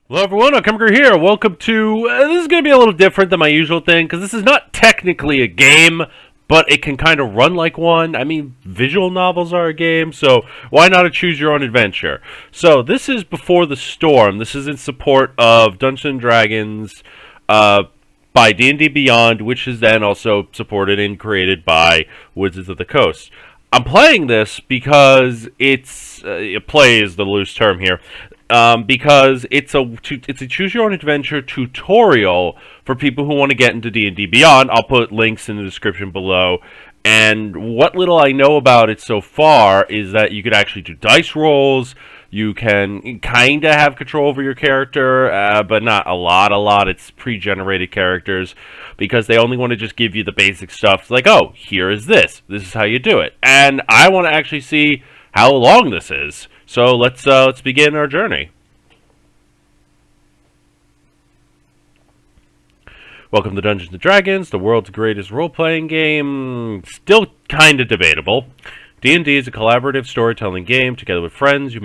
Hello everyone, Alchemicgree here. Welcome to, this is going to be a little different than my usual thing, because this is not technically a game, but it can kind of run like one. I mean, visual novels are a game, so why not a choose your own adventure? So this is Before the Storm. This is in support of Dungeons & Dragons by D&D Beyond, which is then also supported and created by Wizards of the Coast. I'm playing this because play is the loose term here. Because it's a choose your own adventure tutorial for people who want to get into D&D Beyond. I'll put links in the description below. And what little I know about it so far is that you could actually do dice rolls. You can kind of have control over your character, but not a lot. It's pre-generated characters because they only want to just give you the basic stuff. It's like, oh, here is this. This is how you do it. And I want to actually see how long this is. So let's begin our journey. Welcome to Dungeons & Dragons, the world's greatest role-playing game. Still kind of debatable. D&D is a collaborative storytelling game. Together with friends, you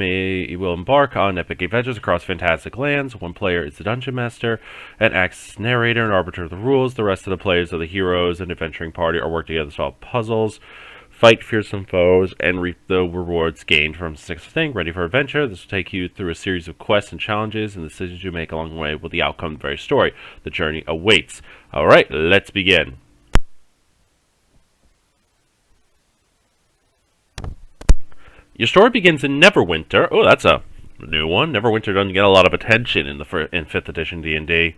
will embark on epic adventures across fantastic lands. One player is the dungeon master and acts as narrator and arbiter of the rules. The rest of the players are the heroes and adventuring party or work together to solve puzzles, fight fearsome foes, and reap the rewards gained from such thing. Ready for adventure? This will take you through a series of quests and challenges, and the decisions you make along the way will the outcome of the very story. The journey awaits. Alright, let's begin. Your story begins in Neverwinter. Oh, that's a new one. Neverwinter doesn't get a lot of attention in 5th edition D&D.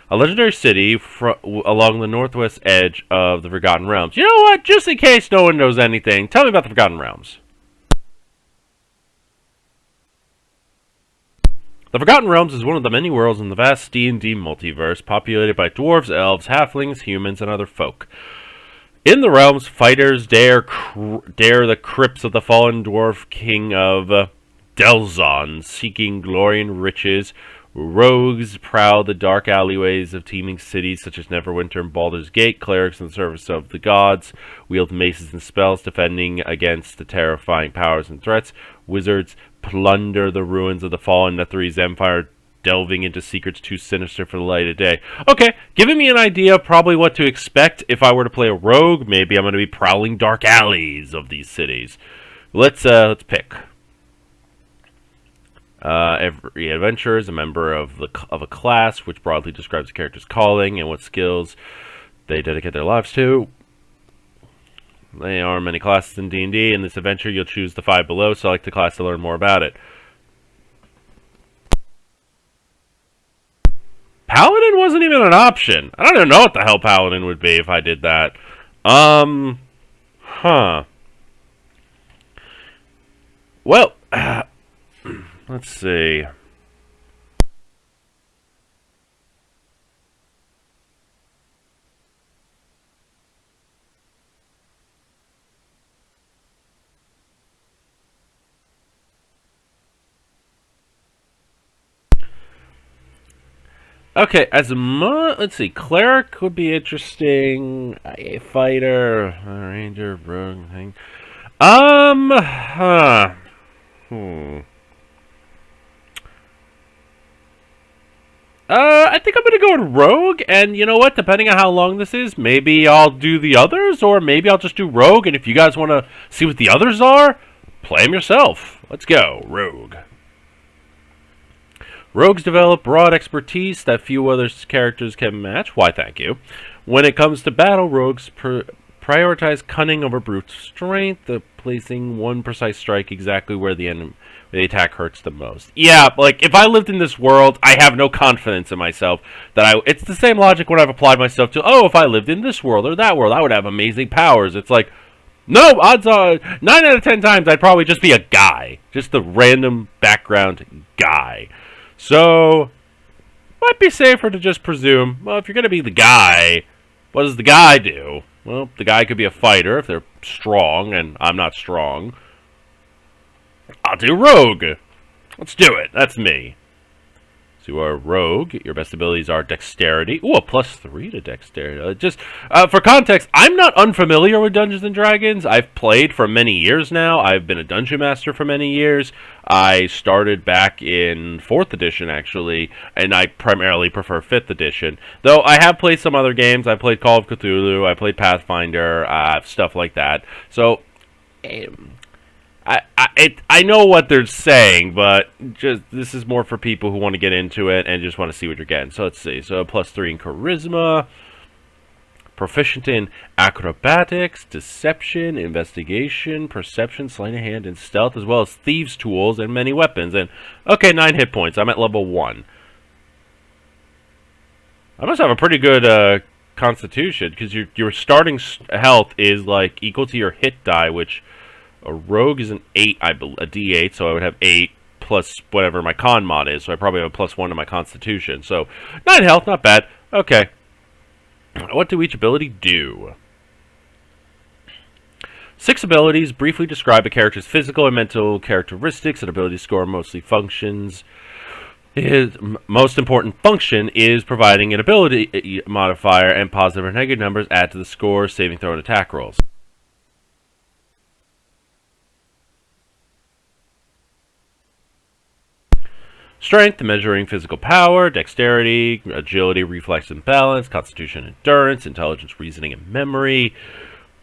A legendary city along the northwest edge of the Forgotten Realms. You know what? Just in case no one knows anything, tell me about the Forgotten Realms. The Forgotten Realms is one of the many worlds in the vast D&D multiverse, populated by dwarves, elves, halflings, humans, and other folk. In the realms, fighters dare the crypts of the fallen dwarf king of Delzon, seeking glory and riches. Rogues prowl the dark alleyways of teeming cities such as Neverwinter and Baldur's Gate. Clerics in the service of the gods wield maces and spells, defending against the terrifying powers and threats. Wizards plunder the ruins of the fallen Netherese Empire, delving into secrets too sinister for the light of day. Okay, giving me an idea of probably what to expect if I were to play a rogue. Maybe I'm going to be prowling dark alleys of these cities. Let's pick. Every adventurer is a member of a class, which broadly describes the character's calling and what skills they dedicate their lives to. There are many classes in D&D. In this adventure, you'll choose the 5 below. Select the class to learn more about it. Paladin wasn't even an option. I don't even know what the hell Paladin would be if I did that. Well, let's see. Okay, let's see. Cleric would be interesting. A fighter, a ranger, rogue thing. I think I'm gonna go with rogue, and you know what? Depending on how long this is, maybe I'll do the others, or maybe I'll just do rogue, and if you guys want to see what the others are, play them yourself. Let's go, rogue. Rogues develop broad expertise that few other characters can match. Why, thank you. When it comes to battle, rogues prioritize cunning over brute strength, placing one precise strike exactly where the attack hurts the most. Yeah, like, if I lived in this world, I have no confidence in myself. It's the same logic when I've applied myself to, oh, if I lived in this world or that world, I would have amazing powers. It's like, no, odds are 9 out of 10 times I'd probably just be a guy. Just a random background guy. So, might be safer to just presume, well, if you're going to be the guy, what does the guy do? Well, the guy could be a fighter if they're strong, and I'm not strong. I'll do rogue. Let's do it. That's me. So you are a rogue. Your best abilities are dexterity. Ooh, a +3 to dexterity. Just for context, I'm not unfamiliar with Dungeons and Dragons. I've played for many years now. I've been a dungeon master for many years. I started back in 4th edition, actually, and I primarily prefer 5th edition. Though I have played some other games. I played Call of Cthulhu. I played Pathfinder, stuff like that. So I know what they're saying, but just this is more for people who want to get into it and just want to see what you're getting. So let's see. So a +3 in charisma, proficient in acrobatics, deception, investigation, perception, sleight of hand, and stealth, as well as thieves' tools and many weapons. And okay, 9 hit points. I'm at level 1. I must have a pretty good constitution, because your starting health is like equal to your hit die, which a rogue is an 8, a D8, so I would have 8 plus whatever my con mod is, so I probably have a +1 to my constitution. So 9 health, not bad. Okay. What do each ability do? 6 abilities briefly describe a character's physical and mental characteristics. An ability score mostly functions. His most important function is providing an ability modifier, and positive or negative numbers add to the score, saving throw, and attack rolls. Strength, measuring physical power, dexterity, agility, reflex and balance, constitution, endurance, intelligence, reasoning, and memory,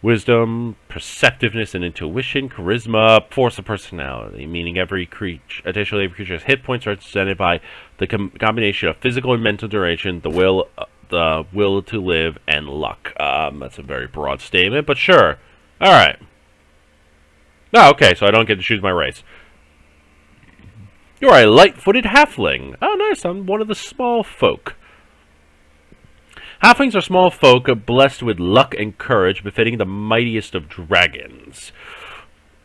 wisdom, perceptiveness and intuition, charisma, force of personality, meaning every creature has hit points represented by the combination of physical and mental duration, the will to live, and luck. That's a very broad statement, but sure. All right. Oh, okay, so I don't get to choose my race. You are a light-footed halfling. Oh, nice. I'm one of the small folk. Halflings are small folk blessed with luck and courage, befitting the mightiest of dragons.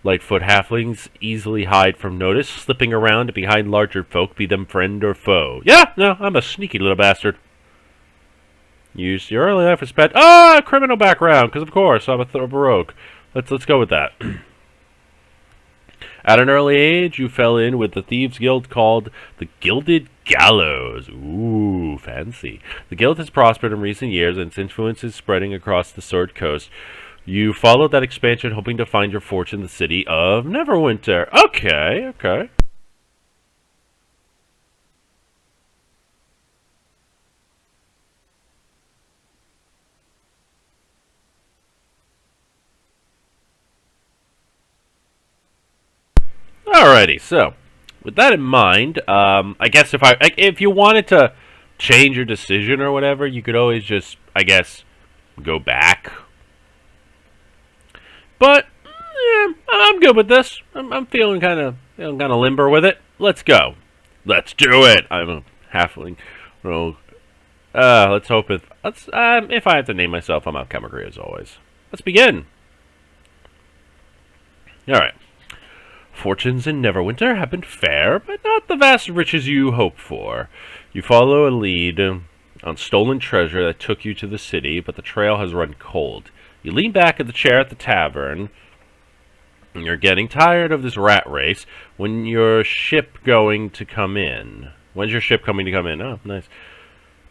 Lightfoot halflings easily hide from notice, slipping around behind larger folk, be them friend or foe. Yeah, no, I'm a sneaky little bastard. Used your early life as pet. Ah, criminal background, because of course I'm a rogue. Let's go with that. At an early age, you fell in with the thieves' guild called the Gilded Gallows. Ooh, fancy. The guild has prospered in recent years, and its influence is spreading across the Sword Coast. You followed that expansion, hoping to find your fortune in the city of Neverwinter. Okay, okay. Alrighty, so with that in mind, I guess if you wanted to change your decision or whatever, you could always just, I guess, go back. But yeah, I'm good with this. I'm feeling kind of limber with it. Let's go. Let's do it. I'm a halfling rogue. Let's hope if I have to name myself, I'm Alchemicgree as always. Let's begin. All right. Fortunes in Neverwinter have been fair, but not the vast riches you hoped for. You follow a lead on stolen treasure that took you to the city, but the trail has run cold. You lean back in the chair at the tavern, and you're getting tired of this rat race. When's your ship going to come in? When's your ship coming to come in? Oh, nice.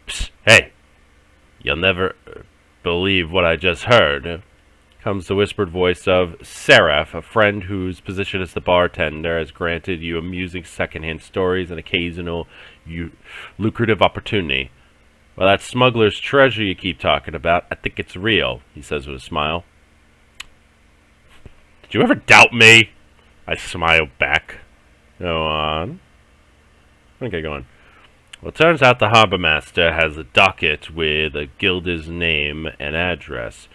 Psst, hey, you'll never believe what I just heard. Comes the whispered voice of Seraph, a friend whose position as the bartender has granted you amusing secondhand stories and occasional lucrative opportunity. Well, that smuggler's treasure you keep talking about, I think it's real, he says with a smile. Did you ever doubt me? I smile back. Go on. Okay, go on. Well, it turns out the harbor master has a docket with a guilder's name and address.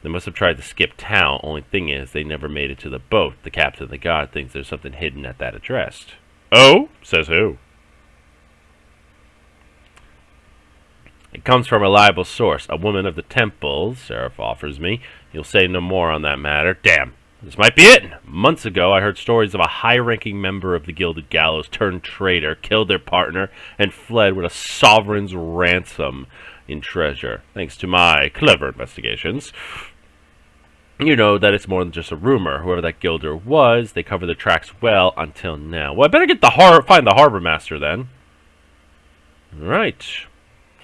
They must have tried to skip town. Only thing is, they never made it to the boat. The captain of the guard thinks there's something hidden at that address. Oh? Says who? It comes from a reliable source. A woman of the temple, Seraph offers me. You'll say no more on that matter. Damn. This might be it. Months ago, I heard stories of a high-ranking member of the Gilded Gallows turned traitor, killed their partner, and fled with a sovereign's ransom in treasure. Thanks to my clever investigations, you know that it's more than just a rumor. Whoever that gilder was, they covered their tracks well until now. Well, I better get find the harbor master then. Right.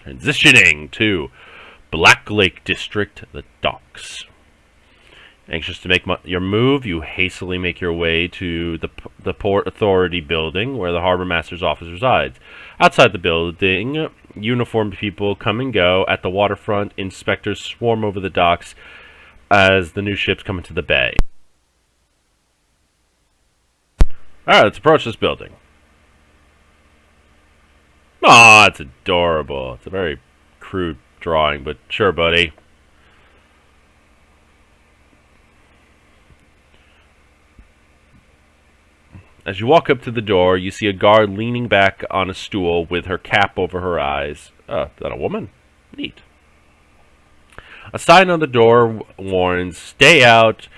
Transitioning to Black Lake District, the docks. Anxious to make your move, you hastily make your way to the Port Authority building where the Harbor Master's office resides. Outside the building, uniformed people come and go. At the waterfront, inspectors swarm over the docks as the new ships come into the bay. Alright, let's approach this building. Aw, it's adorable. It's a very crude drawing, but sure, buddy. As you walk up to the door, you see a guard leaning back on a stool with her cap over her eyes. Is that a woman? Neat. A sign on the door warns, "Stay out.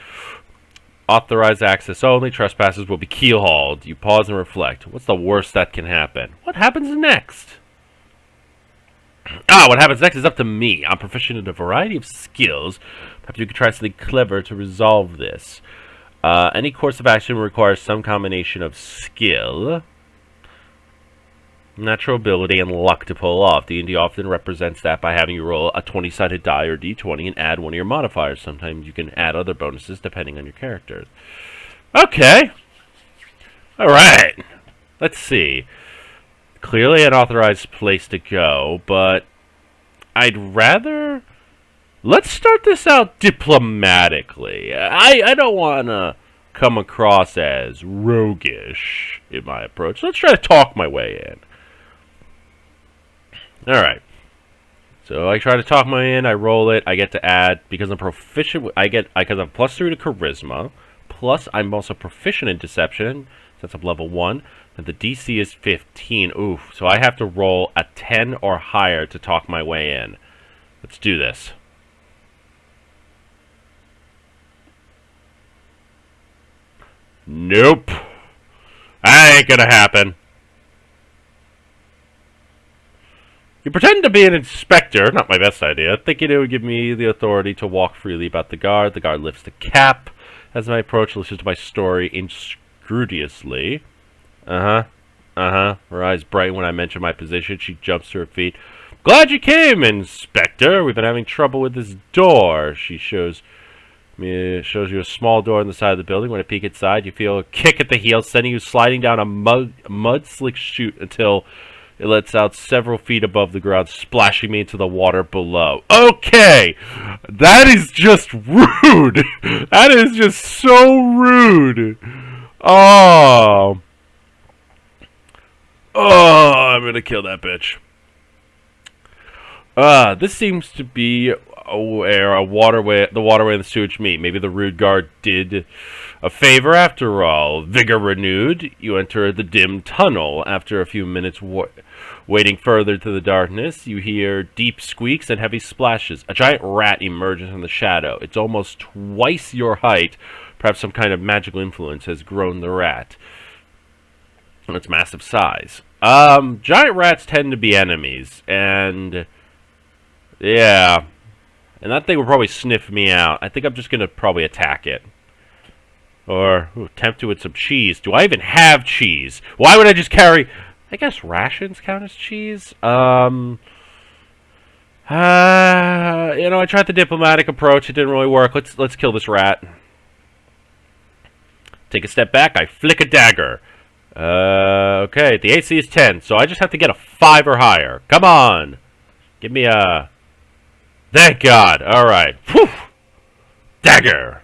Authorized access only. Trespassers will be keel-hauled." You pause and reflect. What's the worst that can happen? What happens next? What happens next is up to me. I'm proficient in a variety of skills. Perhaps you could try something clever to resolve this. Any course of action requires some combination of skill, natural ability, and luck to pull off. D&D often represents that by having you roll a 20-sided die or d20 and add one of your modifiers. Sometimes you can add other bonuses depending on your characters. Okay. Alright. Let's see. Clearly an authorized place to go, but I'd rather... Let's start this out diplomatically. I don't want to come across as roguish in my approach. Let's try to talk my way in. Alright. So I try to talk my way in, I roll it, I get to add, because I'm proficient, because I'm +3 to charisma, plus I'm also proficient in deception, since I'm level 1, and the DC is 15. Oof, so I have to roll a 10 or higher to talk my way in. Let's do this. Nope. That ain't gonna happen. You pretend to be an inspector, not my best idea, thinking it would give me the authority to walk freely about the guard. The guard lifts the cap as I approach, listens to my story inscrupulously. Her eyes brighten when I mention my position. She jumps to her feet. "Glad you came, Inspector. We've been having trouble with this door." She shows you a small door on the side of the building. When I peek inside, you feel a kick at the heel, sending you sliding down a mud slick chute until it lets out several feet above the ground, splashing me into the water below. Okay! That is just rude! That is just so rude! Oh, I'm gonna kill that bitch. This seems to be where the waterway and the sewage meet. Maybe the rude guard did a favor after all. Vigor renewed, you enter the dim tunnel. After a few minutes wading further to the darkness, you hear deep squeaks and heavy splashes. A giant rat emerges from the shadow. It's almost twice your height. Perhaps some kind of magical influence has grown the rat on its massive size. Giant rats tend to be enemies, and yeah. And that thing will probably sniff me out. I think I'm just going to probably attack it. Or tempt it with some cheese. Do I even have cheese? Why would I just carry... I guess rations count as cheese? I tried the diplomatic approach. It didn't really work. Let's kill this rat. Take a step back. I flick a dagger. Okay. The AC is 10, so I just have to get a 5 or higher. Come on. Give me a... Thank God. Alright. Dagger.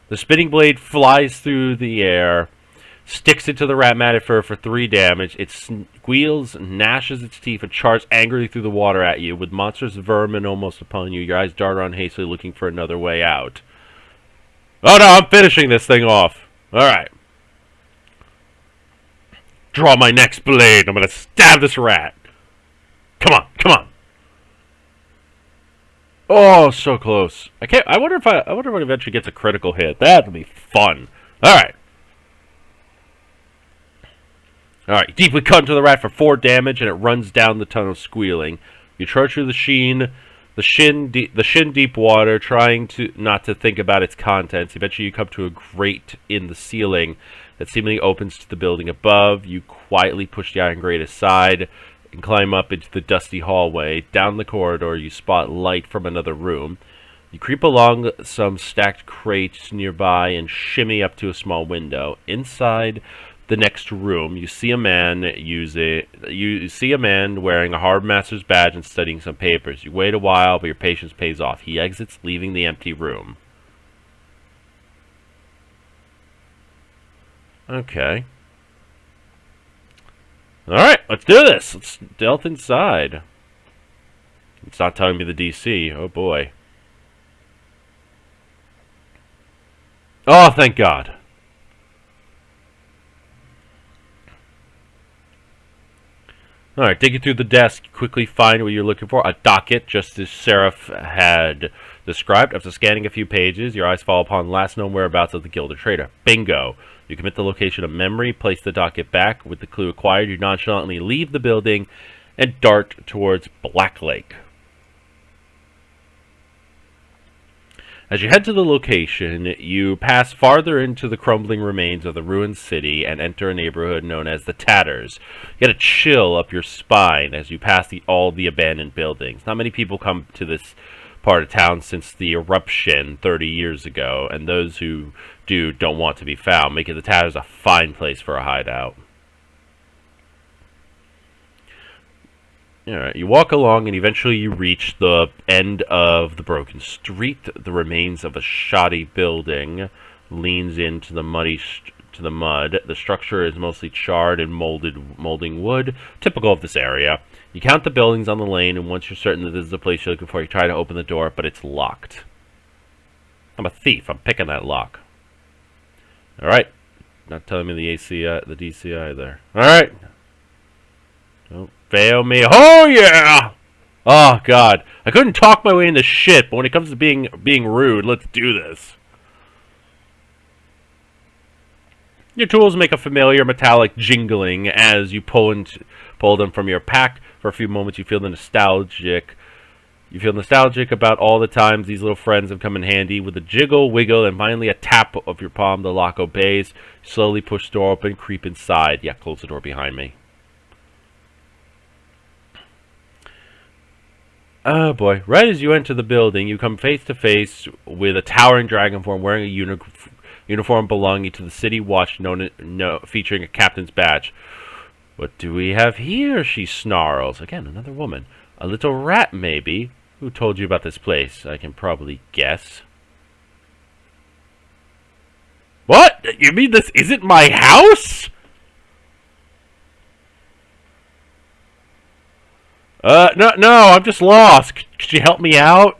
The spinning blade flies through the air, sticks into the rat matted fur for 3 damage. It squeals, gnashes its teeth, and charges angrily through the water at you. With monstrous vermin almost upon you, your eyes dart around hastily looking for another way out. Oh no, I'm finishing this thing off. Alright. Draw my next blade. I'm going to stab this rat. Come on, come on. Oh, so close. I wonder if it eventually gets a critical hit. That would be fun. Alright. Alright, you deeply cut into the rat for 4 damage, and it runs down the tunnel squealing. You trudge through the shin-deep water, trying not to think about its contents. Eventually you come to a grate in the ceiling that seemingly opens to the building above. You quietly push the iron grate aside and climb up into the dusty hallway. Down the corridor, you spot light from another room. You creep along some stacked crates nearby and shimmy up to a small window. Inside the next room, you see a man wearing a harbor master's badge and studying some papers. You wait a while, but your patience pays off. He exits, leaving the empty room. Okay. Alright, let's do this. Let's delve inside. It's not telling me the DC. Oh boy. Oh, thank God. Alright, digging through the desk, you quickly find what you're looking for. A docket, just as Seraph had described. After scanning a few pages, your eyes fall upon the last known whereabouts of the Gilded Trader. Bingo! You commit the location of memory, place the docket back. With the clue acquired, you nonchalantly leave the building and dart towards Black Lake. As you head to the location, you pass farther into the crumbling remains of the ruined city and enter a neighborhood known as the Tatters. You get a chill up your spine as you pass all the abandoned buildings. Not many people come to this part of town since the eruption 30 years ago, and those who do don't want to be found, making the Tatters a fine place for a hideout. Alright, you walk along and eventually you reach the end of the broken street. The remains of a shoddy building leans into the mud. The structure is mostly charred and molding wood, typical of this area. You count the buildings on the lane, and once you're certain that this is the place you're looking for, you try to open the door, but it's locked. I'm a thief. I'm picking that lock. Alright. Not telling me the DC either. Alright. Don't fail me. Oh, yeah! Oh, God. I couldn't talk my way into shit, but when it comes to being rude, let's do this. Your tools make a familiar metallic jingling as you pull them from your pack. For a few moments, you feel nostalgic. You feel nostalgic about all the times these little friends have come in handy. With a jiggle, wiggle, and finally a tap of your palm, the lock obeys. You slowly push the door open, creep inside. Yeah, close the door behind me. Oh boy. Right as you enter the building, you come face to face with a towering dragon form wearing a uniform belonging to the city watch featuring a captain's badge. What do we have here? She snarls. Again, another woman. A little rat, maybe. Who told you about this place? I can probably guess. What? You mean this isn't my house? No, I'm just lost. Could you help me out?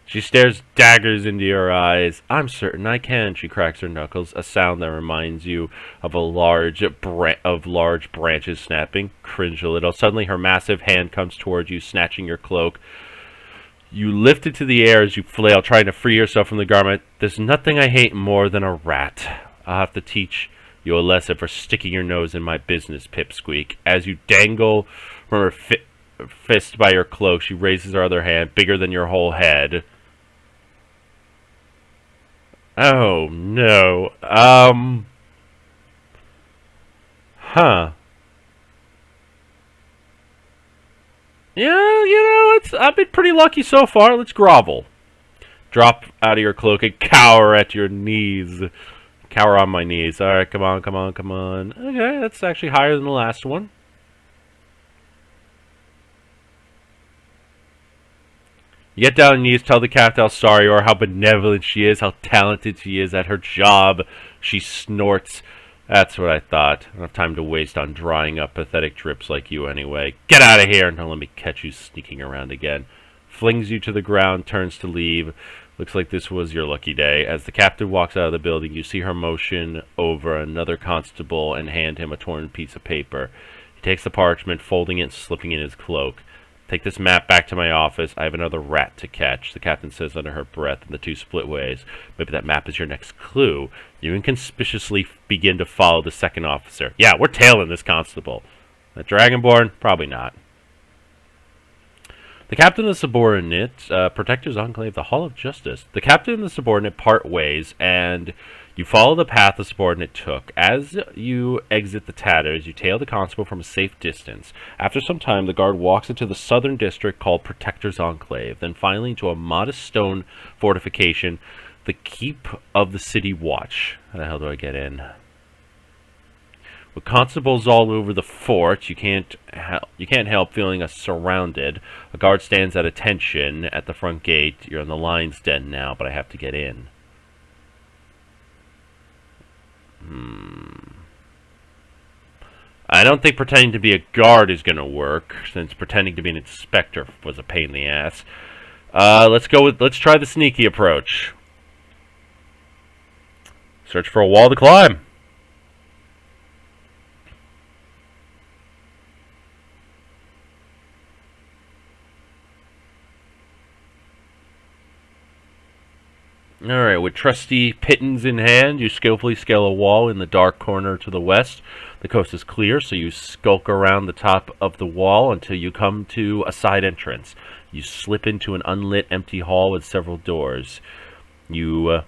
She stares daggers into your eyes. I'm certain I can, she cracks her knuckles, a sound that reminds you of large branches snapping. Cringe a little. Suddenly her massive hand comes towards you, snatching your cloak. You lift it to the air as you flail, trying to free yourself from the garment. There's nothing I hate more than a rat. I'll have to teach you a lesson for sticking your nose in my business, Pipsqueak. As you dangle from her fist by your cloak, she raises her other hand, bigger than your whole head. Oh, no. Huh. Yeah, I've been pretty lucky so far. Let's grovel. Drop out of your cloak and cower at your knees. Cower on my knees. Alright, come on. Okay, that's actually higher than the last one. You get down on your knees, tell the captain how sorry you are, how benevolent she is, how talented she is at her job. She snorts. That's what I thought. I don't have time to waste on drying up pathetic drips like you anyway. Get out of here and don't let me catch you sneaking around again. Flings you to the ground, turns to leave. Looks like this was your lucky day. As the captain walks out of the building, you see her motion over another constable and hand him a torn piece of paper. He takes the parchment, folding it and slipping it in his cloak. Take this map back to my office. I have another rat to catch, the captain says under her breath, and the two split ways. Maybe that map is your next clue. You inconspicuously begin to follow the second officer. Yeah, we're tailing this constable. That Dragonborn? Probably not. The captain and the subordinate, Protector's Enclave, the Hall of Justice. The captain and the subordinate part ways, and you follow the path the subordinate took. As you exit the tatters, you tail the constable from a safe distance. After some time, the guard walks into the southern district called Protector's Enclave, then finally into a modest stone fortification, the Keep of the City Watch. How the hell do I get in? With constables all over the fort, you can't help feeling surrounded. A guard stands at attention at the front gate. You're in the lion's den now, but I have to get in. I don't think pretending to be a guard is going to work, since pretending to be an inspector was a pain in the ass. Let's try the sneaky approach. Search for a wall to climb. Alright, with trusty pittons in hand, you skillfully scale a wall in the dark corner to the west. The coast is clear, so you skulk around the top of the wall until you come to a side entrance. You slip into an unlit, empty hall with several doors. You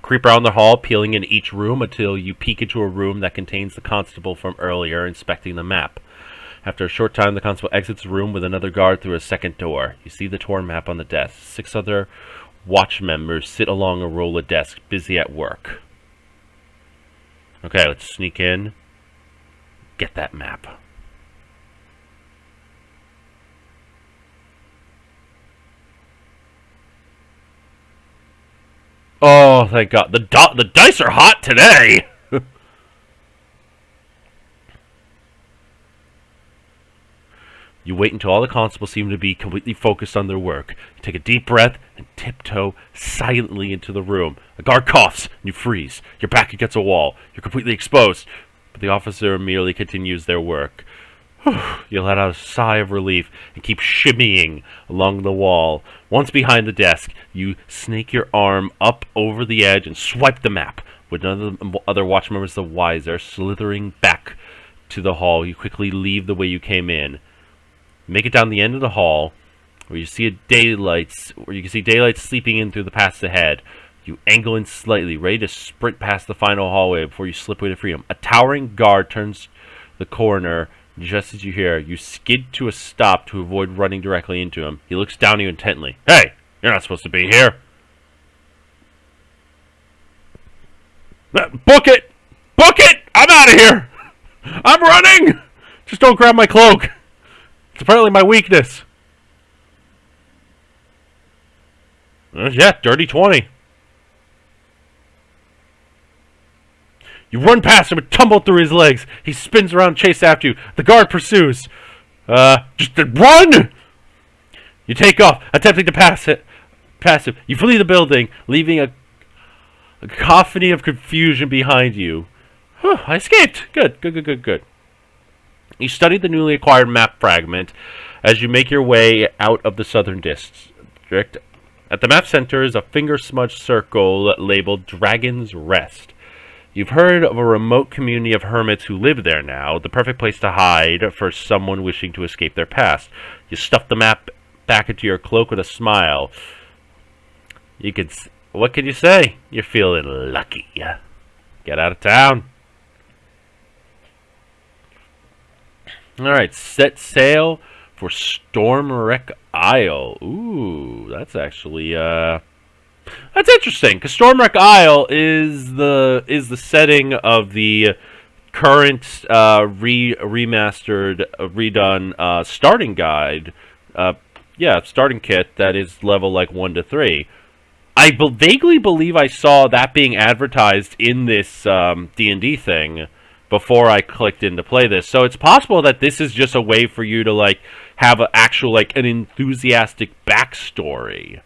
creep around the hall, peeling in each room until you peek into a room that contains the constable from earlier, inspecting the map. After a short time, the constable exits the room with another guard through a second door. You see the torn map on the desk. 6 other watch members sit along a row of desks, busy at work. Okay, let's sneak in. Get that map. Oh, thank God. The dice are hot today! You wait until all the constables seem to be completely focused on their work. You take a deep breath and tiptoe silently into the room. A guard coughs, and you freeze. Your back against a wall. You're completely exposed. But the officer immediately continues their work. You let out a sigh of relief and keep shimmying along the wall. Once behind the desk, you snake your arm up over the edge and swipe the map. With none of the other watch members the wiser, slithering back to the hall, you quickly leave the way you came in. Make it down the end of the hall, where you can see daylight sleeping in through the paths ahead. You angle in slightly, ready to sprint past the final hallway before you slip away to freedom. A towering guard turns the corner just as you hear. You skid to a stop to avoid running directly into him. He looks down at you intently. Hey, you're not supposed to be here. Book it! Book it! I'm out of here! I'm running! Just don't grab my cloak. It's apparently my weakness. Yeah, dirty 20. You run past him and tumble through his legs. He spins around, chase after you. The guard pursues. Just run! You take off, attempting to pass him. You flee the building, leaving a cacophony of confusion behind you. I escaped. Good. You study the newly acquired map fragment as you make your way out of the southern district. At the map center is a finger-smudged circle labeled Dragon's Rest. You've heard of a remote community of hermits who live there now, the perfect place to hide for someone wishing to escape their past. You stuff the map back into your cloak with a smile. What can you say? You're feeling lucky. Get out of town. Alright, set sail for Stormwreck Isle. Ooh, that's actually, that's interesting, because Stormwreck Isle is the setting of the current, redone, starting guide. Starting kit that is level, 1 to 3. I vaguely believe I saw that being advertised in this, D&D thing before I clicked in to play this. So it's possible that this is just a way for you to, have an enthusiastic backstory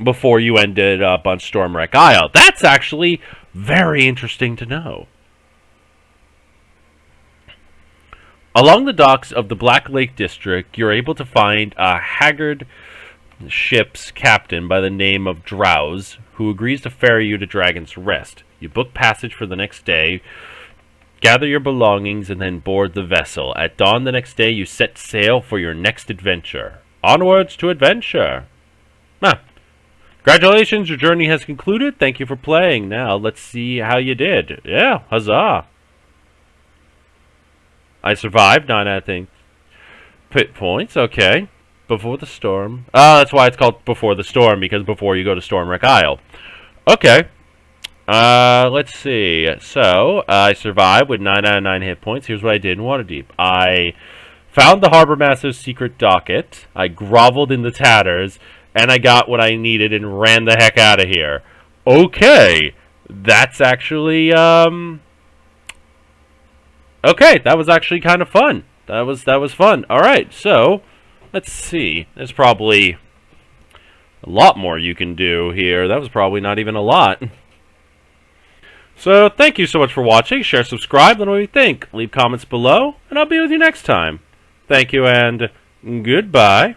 before you ended up on Stormwreck Isle. That's actually very interesting to know. Along the docks of the Black Lake District, you're able to find a haggard ship's captain by the name of Drowse, who agrees to ferry you to Dragon's Rest. You book passage for the next day, Gather your belongings and then board the vessel. At dawn the next day, you set sail for your next adventure. Onwards to adventure. Ah. Congratulations, your journey has concluded. Thank you for playing. Now, let's see how you did. Yeah, huzzah. I survived, 9 out of 10 pit points. Okay. Before the storm. That's why it's called Before the Storm, because before you go to Stormwreck Isle. Okay. Let's see. So, I survived with 9 out of 9 hit points. Here's what I did in Waterdeep. I found the Harbor Master's secret docket. I groveled in the tatters. And I got what I needed and ran the heck out of here. Okay. That's actually, okay, that was actually kind of fun. That was fun. Alright, so, let's see. There's probably a lot more you can do here. That was probably not even a lot. So, thank you so much for watching. Share, subscribe, let me know what you think. Leave comments below, and I'll be with you next time. Thank you, and goodbye.